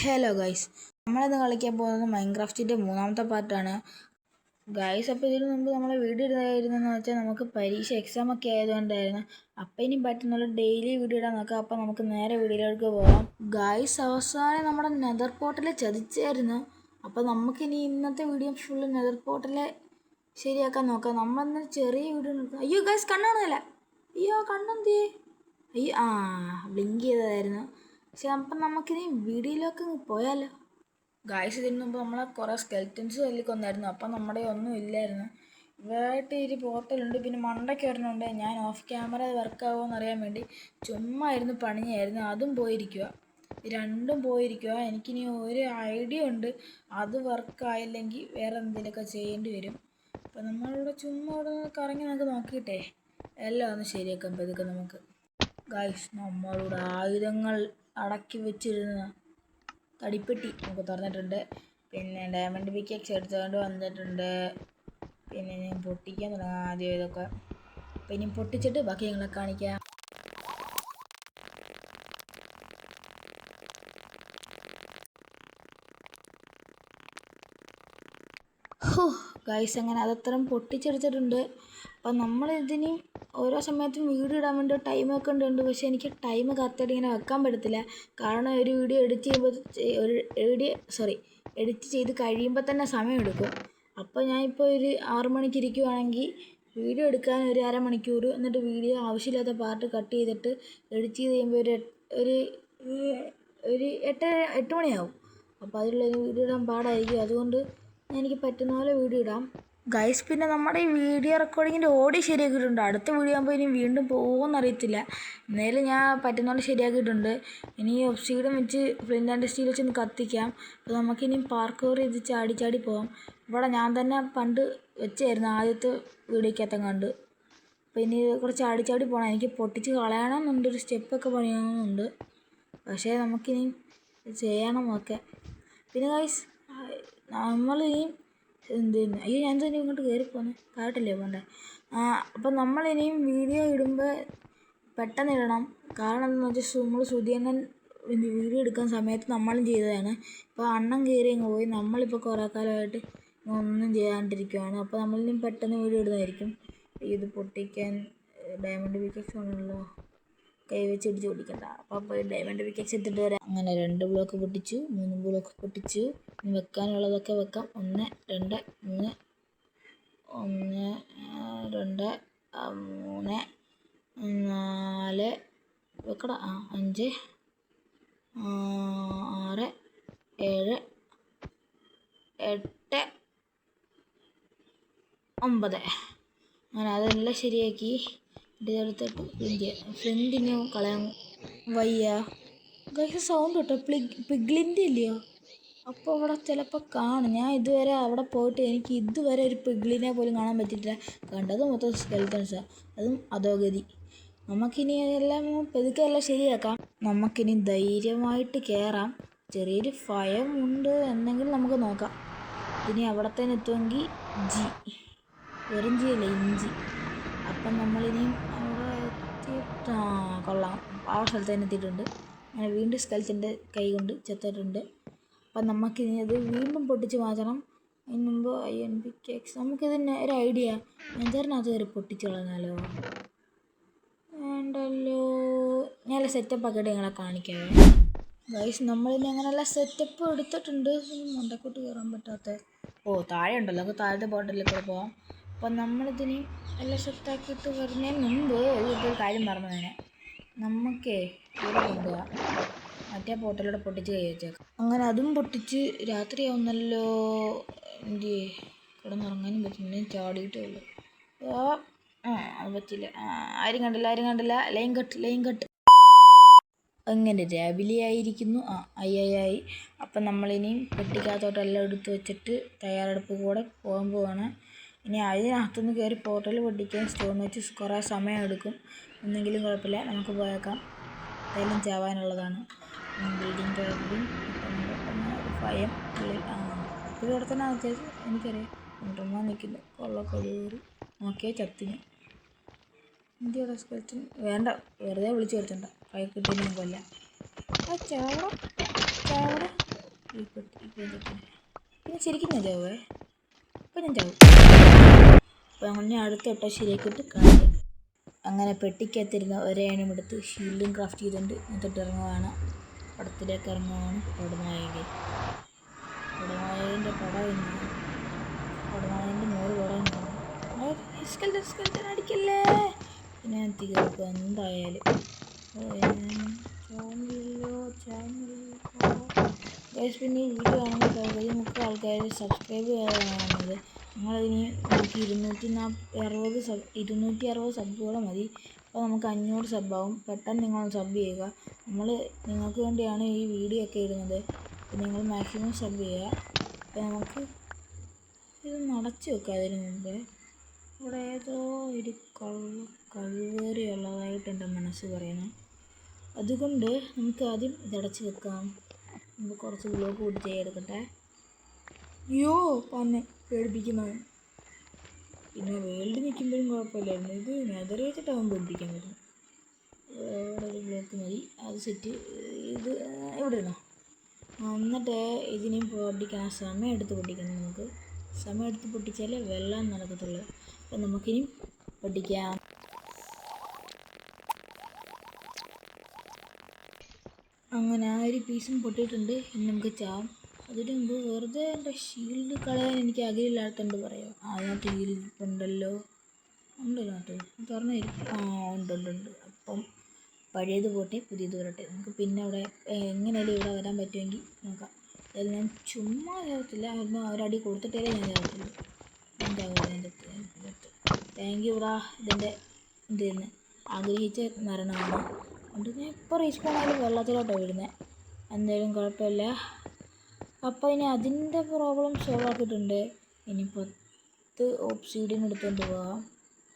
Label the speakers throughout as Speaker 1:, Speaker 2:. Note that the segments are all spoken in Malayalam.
Speaker 1: ഹലോ ഗൈസ്, നമ്മളിന്ന് കളിക്കാൻ പോകുന്നത് മൈൻക്രാഫ്റ്റിൻ്റെ മൂന്നാമത്തെ പാർട്ടാണ് ഗൈസ്. അപ്പോൾ ഇതിനു മുമ്പ് നമ്മളെ വീഡിയോ ഇടുന്നതായിരുന്നെന്ന് വെച്ചാൽ നമുക്ക് പരീക്ഷ എക്സാമൊക്കെ ആയതുകൊണ്ടായിരുന്നു. അപ്പോൾ ഇനി പറ്റുന്നുള്ള ഡെയിലി വീഡിയോ ഇടാൻ നോക്കാം. അപ്പോൾ നമുക്ക് നേരെ വീഡിയോയിലേക്ക് പോകാം. ഗൈസ്, അവസാനം നമ്മുടെ നെതർ പോർട്ടൽ ചതിച്ചായിരുന്നു. അപ്പോൾ നമുക്കിനി ഇന്നത്തെ വീഡിയോ ഫുള്ള് നെതർ പോർട്ടൽ ശരിയാക്കാൻ നോക്കാം. നമ്മളെന്ന് ചെറിയ വീഡിയോ നോക്കാം. അയ്യോ ഗൈസ്, കണ്ണാണല്ല. അയ്യോ കണ്ണെന്തിയേ? അയ്യോ ബ്ലിങ്ക് ചെയ്തതായിരുന്നു. പക്ഷെ അപ്പം നമുക്കിനി വീഡിയോയിലേക്ക് പോയാലോ. ഗായ്സ്, ഇതിന് മുമ്പ് നമ്മളെ കുറേ സ്കെൽറ്റൻസ് തല്ലിക്കൊന്നായിരുന്നു. അപ്പം നമ്മുടെ ഒന്നും ഇല്ലായിരുന്നു. ഇവരായിട്ട് ഒരു പോർട്ടലുണ്ട്, പിന്നെ മണ്ടയ്ക്ക് ഒരെണ്ണമുണ്ട്. ഞാൻ ഓഫ് ക്യാമറ വർക്കാവുമോ എന്നറിയാൻ വേണ്ടി ചുമ്മാ ഇരുന്ന് പണിഞ്ഞായിരുന്നു. അതും പോയിരിക്കുക, രണ്ടും പോയിരിക്കുക. എനിക്കിനി ഒരു ഐഡിയ ഉണ്ട്, അത് വർക്കായില്ലെങ്കിൽ വേറെ എന്തെങ്കിലുമൊക്കെ ചെയ്യേണ്ടി വരും. അപ്പം നമ്മളിവിടെ ചുമ്മാ ഇവിടെ കറങ്ങി നമുക്ക് നോക്കിയിട്ടേ എല്ലാം ഒന്ന് ശരിയാക്കാൻ പതുക്കെ നമുക്ക്. ഗായ്സ്, നമ്മളുടെ ആയുധങ്ങൾ അടക്കി വെച്ചിരുന്ന തടിപ്പെട്ടി നമുക്ക് തുറന്നിട്ടുണ്ട്. പിന്നെ ഡയമണ്ട് പിക്കാക്സ് എടുത്തുകൊണ്ട് വന്നിട്ടുണ്ട്. പിന്നെ ഞാൻ പൊട്ടിക്കാൻ തുടങ്ങാം ആദ്യം ഇതൊക്കെ. അപ്പം ഇനി പൊട്ടിച്ചിട്ട് ബാക്കി ഞങ്ങളെ കാണിക്കാം. ഗൈസ്, അങ്ങനെ അതത്രയും പൊട്ടിച്ചെടുത്തിട്ടുണ്ട്. അപ്പം നമ്മളിതിന് ഓരോ സമയത്തും വീഡിയോ ഇടാൻ വേണ്ടി ടൈമൊക്കെ ഉണ്ട്. പക്ഷേ എനിക്ക് ടൈം കറക്റ്റായിട്ട് ഇങ്ങനെ വെക്കാൻ പറ്റത്തില്ല. കാരണം ഒരു വീഡിയോ എഡിറ്റ് ചെയ്ത് കഴിയുമ്പോൾ തന്നെ സമയമെടുക്കും. അപ്പോൾ ഞാനിപ്പോൾ ഒരു 6 മണിക്ക് ഇരിക്കുവാണെങ്കിൽ വീഡിയോ എടുക്കാൻ ഒരു അരമണിക്കൂർ, എന്നിട്ട് വീഡിയോ ആവശ്യമില്ലാത്ത പാർട്ട് കട്ട് ചെയ്തിട്ട് എഡിറ്റ് ചെയ്ത് കഴിയുമ്പോൾ ഒരു 8 മണിയാവും. അപ്പോൾ അതിലുള്ള വീഡിയോ ഇടാൻ പാടായിരിക്കും. അതുകൊണ്ട് എനിക്ക് പറ്റുന്ന പോലെ വീഡിയോ ഇടാം ഗൈസ്. പിന്നെ നമ്മുടെ ഈ വീഡിയോ റെക്കോർഡിങ്ങിൻ്റെ ഓഡിയോ ശരിയാക്കിയിട്ടുണ്ട്. അടുത്ത വീഡിയോ ആകുമ്പോൾ ഇനി വീണ്ടും പോകുമെന്ന് അറിയത്തില്ല. എന്നാലും ഞാൻ പറ്റുന്ന പോലെ ശരിയാക്കിയിട്ടുണ്ട്. ഇനി ഒബ്സീഡിയം വെച്ച് ഫ്ലിന്റ് ആൻഡ് സ്റ്റീൽ വെച്ച് ഒന്ന് കത്തിക്കാം. അപ്പോൾ നമുക്കിനി പാർക്കോർ ചെയ്ത് ചാടി പോകാം. ഇവിടെ ഞാൻ തന്നെ പണ്ട് വെച്ചായിരുന്നു ആദ്യത്തെ വീഡിയോക്കകത്തും കണ്ട്. അപ്പോൾ ഇനി കുറച്ച് ചാടി പോകണം. എനിക്ക് പൊട്ടിച്ച് കളയണമെന്നുണ്ട്, ഒരു സ്റ്റെപ്പൊക്കെ പണിയണമെന്നുണ്ട്. പക്ഷേ നമുക്കിനി ചെയ്യണം ഒക്കെ. പിന്നെ ഗൈസ്, നമ്മളിനി അയ്യോ ഞാൻ തന്നെ ഇങ്ങോട്ട് കയറിപ്പോന്നെ, താഴോട്ടല്ലേ പോകണ്ടേ? അപ്പം നമ്മളിനിയും വീഡിയോ ഇടുമ്പോൾ പെട്ടെന്ന് ഇടണം. കാരണം എന്താണെന്ന് വെച്ചാൽ നമ്മൾ സുധിയണ്ണൻ വീഡിയോ എടുക്കാൻ സമയത്ത് നമ്മളും ചെയ്തതാണ്. ഇപ്പോൾ അണ്ണൻ കയറി അങ്ങ് പോയി. നമ്മളിപ്പോൾ കുറേ കാലമായിട്ട് ഒന്നും ചെയ്യാണ്ടിരിക്കുകയാണ്. അപ്പോൾ നമ്മളിനിയും പെട്ടെന്ന് വീഡിയോ ഇടുന്നതായിരിക്കും. ഇത് പൊട്ടിക്കാൻ ഡയമണ്ട് പിക്കാക്സ് ആണല്ലോ, കൈ വെച്ച് ഇടിച്ച് പൊട്ടിക്കണ്ട. അപ്പോൾ ഡയമണ്ട് പിക്കാക്സ് എടുത്തിട്ട് വരാം. അങ്ങനെ 2 ബ്ലോക്ക് പൊട്ടിച്ചു, 3 ബ്ലോക്ക് പൊട്ടിച്ചു. ഇനി വെക്കാനുള്ളതൊക്കെ വെക്കാം. 1 2 3 1 2 3 4 വെക്കടാ. 5 6 7 8 9. അങ്ങനെ അതെല്ലാം ശരിയാക്കി ഇതെടുത്തിട്ട് ഫ്ലിന്റിന് കളയാൻ വയ്യ. ഗൈസ്, സൗണ്ട് കേട്ടോ, പിഗ്ലിൻ്റെ ഇല്ലയോ? അപ്പോൾ അവിടെ ചിലപ്പോൾ കാണും. ഞാൻ ഇതുവരെ അവിടെ പോയിട്ട് എനിക്ക് ഇതുവരെ ഒരു പിഗ്ലിനെ പോലും കാണാൻ പറ്റിയിട്ടില്ല. കണ്ടത് മൊത്തം സ്കെൽറ്റൻസാണ്, അതും അധോഗതി. നമുക്കിനി എല്ലാം പതുക്കെ എല്ലാം ശരിയാക്കാം. നമുക്കിനി ധൈര്യമായിട്ട് കയറാം. ചെറിയൊരു ഭയമുണ്ട്, എന്തെങ്കിലും നമുക്ക് നോക്കാം. ഇനി അവിടെ തന്നെ എത്തുമെങ്കിൽ വെറും അല്ല, ഇഞ്ചി. അപ്പം നമ്മളിനിയും അവിടെ എത്തിയിട്ട് കൊള്ളാം, ആ സ്ഥലത്ത് തന്നെ എത്തിയിട്ടുണ്ട്. അങ്ങനെ വീണ്ടും സ്കെൽറ്റൻ്റെ കൈ കൊണ്ട് ചെത്തിട്ടുണ്ട്. അപ്പം നമുക്കിനി അത് വീണ്ടും പൊട്ടിച്ച് മാറ്റണം. അതിന് മുമ്പ് അയൺ പിക്കാക്സ് നമുക്കിതിന് ഒരു ഐഡിയ, നെതറിനകത്ത് കയറി പൊട്ടിച്ച് കളഞ്ഞാലോ? വേണ്ടല്ലോ, ഞാൻ സെറ്റപ്പ് ആക്കിയിട്ട് നിങ്ങളെ കാണിക്കാവേ. ഗൈസ്, നമ്മളിനി അങ്ങനെയുള്ള സെറ്റപ്പ് എടുത്തിട്ടുണ്ട്. മണ്ടക്കോട്ട് കയറാൻ പറ്റാത്ത താഴെ ഉണ്ടല്ലോ, നമുക്ക് താഴത്തെ ബോട്ടിലൊക്കെ പോകാം. അപ്പം നമ്മളിതിന് എല്ലാം സെറ്റാക്കിയിട്ട് വരുന്നതിന് മുമ്പ് ഒരു കാര്യം പറഞ്ഞു തന്നെ, നമുക്കേ ഇവിടെ കൊണ്ടുപോകാം. മറ്റേ പോർട്ടലൂടെ പൊട്ടിച്ച് കൈ വെച്ചേക്കാം. അങ്ങനെ അതും പൊട്ടിച്ച് രാത്രിയാവുന്നല്ലോ. എൻ്റെ കിടന്നുറങ്ങാനും പറ്റുന്നില്ല, ചാടിയിട്ടേ ഉള്ളൂ. അത് പറ്റില്ല. ആരും കണ്ടില്ല. Line cut. അങ്ങനെ രാവിലെ ആയിരിക്കുന്നു. ആയി. അപ്പം നമ്മളിനിയും പെട്ടിക്കകത്തോട്ടെല്ലാം എടുത്ത് വെച്ചിട്ട് തയ്യാറെടുപ്പ് കൂടെ പോകാൻ പോവാണ്. ഇനി അതിനകത്തുനിന്ന് കയറി പോർട്ടൽ പൊട്ടിക്കാൻ സ്റ്റോൺ വെച്ച് കുറേ സമയം എടുക്കും. എന്തെങ്കിലും കുഴപ്പമില്ല, നമുക്ക് പോയേക്കാം. എന്തായാലും ചാവാനുള്ളതാണ്. ബിൽഡിംഗ് ടോപ്പിലും പെട്ടെന്ന് ഒരു ഭയം ഇപ്പോൾ ഇവിടെ തന്നെ അത്യാവശ്യം എനിക്കറിയാം. കൊണ്ടുവന്നാൽ നിൽക്കുന്നു കൊള്ളൊക്കെ കയറി നോക്കിയാൽ ചത്തിന്. ഇന്ത്യയുടെ സ്കെൽറ്റൻ വേണ്ട, വെറുതെ വിളിച്ച് വരുത്തണ്ട. കൈ കിട്ടി ഞാൻ കൊല്ലാം. ചാവട പിന്നെ ശരിക്കും ഞാൻ ചാവേ. ഇപ്പം ഞാൻ ചാവും. അപ്പോൾ അങ്ങനെ അടുത്തോട്ടോ ശരിയാക്കിയിട്ട് കാണിക്കാം. അങ്ങനെ പെട്ടിക്കകത്തിരുന്ന ഒരേണം എടുത്ത് ഷീൽഡും ക്രാഫ്റ്റ് ചെയ്തുകൊണ്ട് എന്നിട്ട് ഇറങ്ങുകയാണ്. പടത്തിലേക്ക് ഇറങ്ങുകയാണ്. പടനായകൻ. പടനായകൻ്റെ പടം എന്നാണ്. പടനായകൻ്റെ 100 പടം എന്നാണ്. സ്കെൽറ്റൻ അടിക്കല്ലേ. പിന്നെ ഞാൻ തീർക്കും എന്തായാലും. ഗൈസ് പിന്നെ ഈ വീഡിയോ ആണെങ്കിൽ പകുതി മുക്കാൽ ആൾക്കാർ സബ്സ്ക്രൈബ് ചെയ്യാതെ കാണുന്നത്. നിങ്ങളിനി നമുക്ക് 260 സബ്ബുകൾ മതി. അപ്പോൾ നമുക്ക് 500 സബ്ബാവും. പെട്ടെന്ന് നിങ്ങൾ സബ് ചെയ്യുക. നിങ്ങൾക്ക് വേണ്ടിയാണ് ഈ വീഡിയോ ഒക്കെ ഇടുന്നത്. അപ്പോൾ നിങ്ങൾ മാക്സിമം സബ് ചെയ്യുക. അപ്പോൾ നമുക്ക് ഇത് നടച്ചു വെക്കാം. അതിന് മുമ്പ് ഇവിടെ ഏതോ ഒരു കഴിവേറിയുള്ളതായിട്ട് എൻ്റെ മനസ്സ് പറയുന്നു. അതുകൊണ്ട് നമുക്ക് ആദ്യം ഇതടച്ച് വെക്കാം. നമുക്ക് കുറച്ച് ബ്ലോക്ക് കൂടി ചെയ്തെടുക്കട്ടെ. അയ്യോ പന്നെ പേടിപ്പിക്കുന്നവൻ. പിന്നെ വേൾഡ് നിൽക്കുമ്പോഴും കുഴപ്പമില്ലായിരുന്നു. ഇത് നെതർ വെച്ചിട്ടാവും പേടിപ്പിക്കാൻ പറ്റും. ഇവിടെ ഒരു ബ്ലോക്ക് മതി. അത് സെറ്റ്. ഇത് ഇവിടെ ഇരുന്നോ. എന്നിട്ട് ഇതിനെയും പൊട്ടിക്കണം. സമയം എടുത്ത് പൊട്ടിക്കണം. നമുക്ക് സമയം എടുത്ത് പൊട്ടിച്ചാലേ വെള്ളം നടക്കത്തുള്ളൂ. അപ്പം നമുക്കിനി പൊട്ടിക്കാം. അങ്ങനെ ആ ഒരു പീസും പൊട്ടിയിട്ടുണ്ട്. ഇനി നമുക്ക് ചാവും. അതിന് മുമ്പ് വെറുതെ എൻ്റെ ഷീൽഡ് കളയാൻ എനിക്ക് ആഗ്രഹമില്ലാത്തതുകൊണ്ട് പറയാം. അതിനകത്ത് ഉണ്ടല്ലോ. അതിനകത്ത് തുറന്നു തരും. ഉണ്ട്. അപ്പം പഴയത് പോട്ടെ, പുതിയത് വരട്ടെ. നമുക്ക് പിന്നെ അവിടെ എങ്ങനെയാലും ഇവിടെ വരാൻ പറ്റുമെങ്കിൽ നോക്കാം. അതിൽ ഞാൻ ചുമ്മാ ചാവത്തില്ല. ഒരടി കൊടുത്തിട്ടേ ഞാൻ ചാവത്തുള്ളൂ. ഞാൻ ചാവില്ല. താങ്ക് യു ബ്രാ. ഇതിന് ആഗ്രഹിച്ച മരണമാണ്. അതുകൊണ്ട് ഞാൻ ഇപ്പോൾ റീസ്പോൺ ആയാലും വെള്ളത്തിലോട്ടാണ് വരുന്നത്. എന്തായാലും കുഴപ്പമില്ല. അപ്പോൾ ഇനി അതിൻ്റെ പ്രോബ്ലം സോൾവ് ആക്കിയിട്ടുണ്ട്. ഇനി 10 ഒബ്സിഡിയൻ എടുത്തുകൊണ്ട് പോകാം.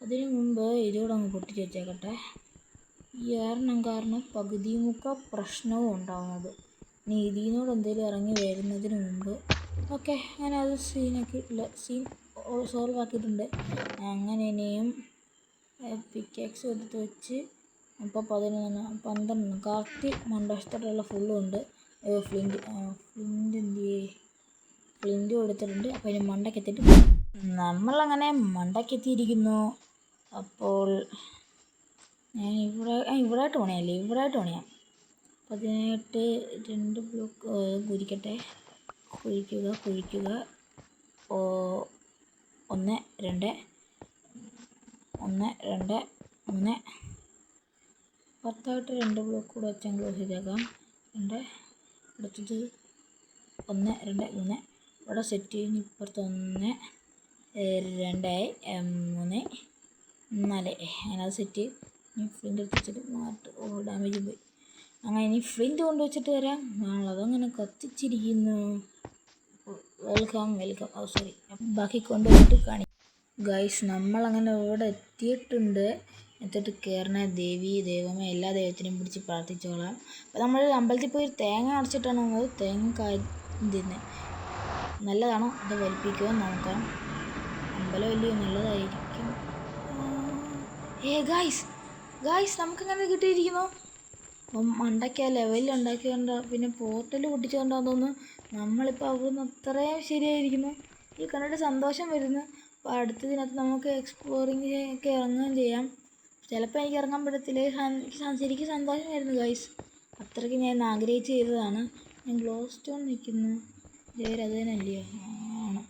Speaker 1: അതിന് മുമ്പ് ഇതുകൂടെ അങ്ങ് പൊട്ടിച്ച് വെച്ചേക്കട്ടെ. ഈ കാരണം പകുതി മുക്ക പ്രശ്നവും ഉണ്ടാകുന്നത്. ഇനി ഇതിനോട് എന്തെങ്കിലും ഇറങ്ങി വരുന്നതിന് മുമ്പ് ഓക്കെ. അങ്ങനെ അത് സീൻ സോൾവ് ആക്കിയിട്ടുണ്ട്. അങ്ങനെ ഇനിയും പിക്കാക്സ് എടുത്ത് വെച്ച് ഇപ്പോൾ 12 കറക്റ്റ് മണ്ടഷ്ടമുള്ള ഫുള്ളും ഉണ്ട്. ഫ്ലിൻറ്റും എടുത്തിട്ടുണ്ട്. അപ്പോൾ ഇനി മണ്ടയ്ക്കെത്തിയിട്ട് നമ്മളങ്ങനെ മണ്ടയ്ക്കെത്തിയിരിക്കുന്നു. അപ്പോൾ ഞാൻ ഇവിടായിട്ട് പണിയല്ലേ. ഇവിടായിട്ട് പണിയാം. 18 2 ബ്ലോക്ക് കുഴിക്കട്ടെ. കുഴിക്കുക 1 2 1 2 3 10ആയിട്ട് 2 ബ്ലോക്ക് കൂടെ വെച്ചാൽ ക്ലോസ് ചെയ്തേക്കാം. 2 അടുത്തത് 1 2 3 ഇവിടെ സെറ്റ് ചെയ്യുന്നു. ഇപ്പുറത്ത് 1 2 3 4 അങ്ങനെ അത് സെറ്റ്. ഇനി ഫ്ലിൻ്റ് എടുത്തിട്ട് ഡാമേജ് പോയി. അങ്ങനെ ഇനി ഫ്ലിൻ്റ് കൊണ്ടുവച്ചിട്ട് വരാം. അതങ്ങനെ കത്തിച്ചിരിക്കുന്നു. വെൽക്കം. സോറി. ബാക്കി കൊണ്ടുപോയിട്ട് കാണിക്കാം. ഗൈസ് നമ്മളങ്ങനെ ഇവിടെ എത്തിയിട്ടുണ്ട്. എന്നിട്ട് കയറണ ദൈവമേ എല്ലാ ദൈവത്തിനെയും പിടിച്ച് പ്രാർത്ഥിച്ചോളാം. അപ്പോൾ നമ്മൾ അമ്പലത്തിൽ പോയി തേങ്ങ അടച്ചിട്ടാണ് വന്നത്. തേങ്ങ തിന്നെ നല്ലതാണോ അത് വലിപ്പിക്കുക നോക്കാം. അമ്പലം വലിയ നല്ലതായിരിക്കും. ഗായ്സ് നമുക്കങ്ങനെ കിട്ടിയിരിക്കുന്നു. അപ്പം മണ്ടയ്ക്ക് ആ ലെവലിൽ ഉണ്ടാക്കിയോണ്ട് പിന്നെ പോർട്ടൽ പൊട്ടിച്ചുകൊണ്ടാന്ന് തോന്നുന്നു നമ്മളിപ്പോൾ അവിടുന്ന് അത്രയും ശരിയായിരിക്കുന്നു. ഈ കണ്ടിട്ട് സന്തോഷം വരുന്നു. അപ്പോൾ അടുത്തതിനകത്ത് നമുക്ക് എക്സ്പ്ലോറിങ് ഒക്കെ ഇറങ്ങുകയും ചെയ്യാം. ചിലപ്പോൾ എനിക്ക് ഇറങ്ങാൻ പറ്റത്തില്ല. ശരിക്കും സന്തോഷമായിരുന്നു ഗൈസ്. അത്രയ്ക്ക് ഞാൻ ആഗ്രഹിച്ച് ചെയ്തതാണ്. ഞാൻ ഗ്ലോ സ്റ്റോൺ നിൽക്കുന്നു. അത് തന്നെയല്ലയോ ആണ്.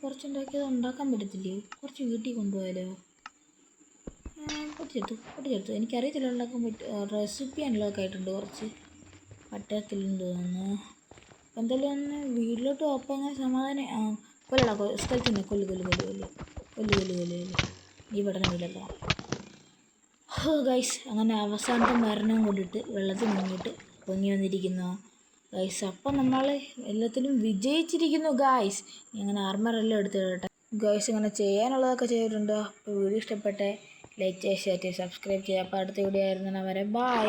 Speaker 1: കുറച്ചുണ്ടാക്കിയത് ഉണ്ടാക്കാൻ പറ്റത്തില്ലയോ? കുറച്ച് വീട്ടിൽ കൊണ്ടുപോയാലോ? പൊട്ടിച്ചെടുത്തു. എനിക്കറിയത്തില്ല ഉണ്ടാക്കാൻ പറ്റും. റെസിപ്പി അൺലോക്ക് ആയിട്ടുണ്ട്. കുറച്ച് പറ്റത്തില്ലെന്ന് തോന്നുന്നു. അപ്പം എന്തായാലും ഒന്ന് വീട്ടിലോട്ട് പോയപ്പോൾ ഇങ്ങനെ സമാധാനം. കൊല്ലടാ സ്ഥലത്തുനിന്ന് കൊല്ല്. ഈ പഠനം വീട്ടിലെത്താം. ഗൈസ് അങ്ങനെ അവസാനത്തെ മരണം കൊണ്ടിട്ട് വെള്ളത്തിൽ മുങ്ങിയിട്ട് പൊങ്ങി വന്നിരിക്കുന്നു ഗൈസ്. അപ്പം നമ്മൾ എല്ലാത്തിലും വിജയിച്ചിരിക്കുന്നു ഗൈസ്. അങ്ങനെ ആർമറെല്ലാം എടുത്ത് കേട്ടെ ഗൈസ്. അങ്ങനെ ചെയ്യാനുള്ളതൊക്കെ ചെയ്തിട്ടുണ്ട്. അപ്പോൾ വീഡിയോ ഇഷ്ടപ്പെട്ടെ ലൈക്ക് ചെയ്യുക, ഷെയർ ചെയ്യുക, സബ്സ്ക്രൈബ് ചെയ്യുക. അപ്പോൾ അടുത്ത വീഡിയോ ആയിരുന്നു വരെ. ബൈ.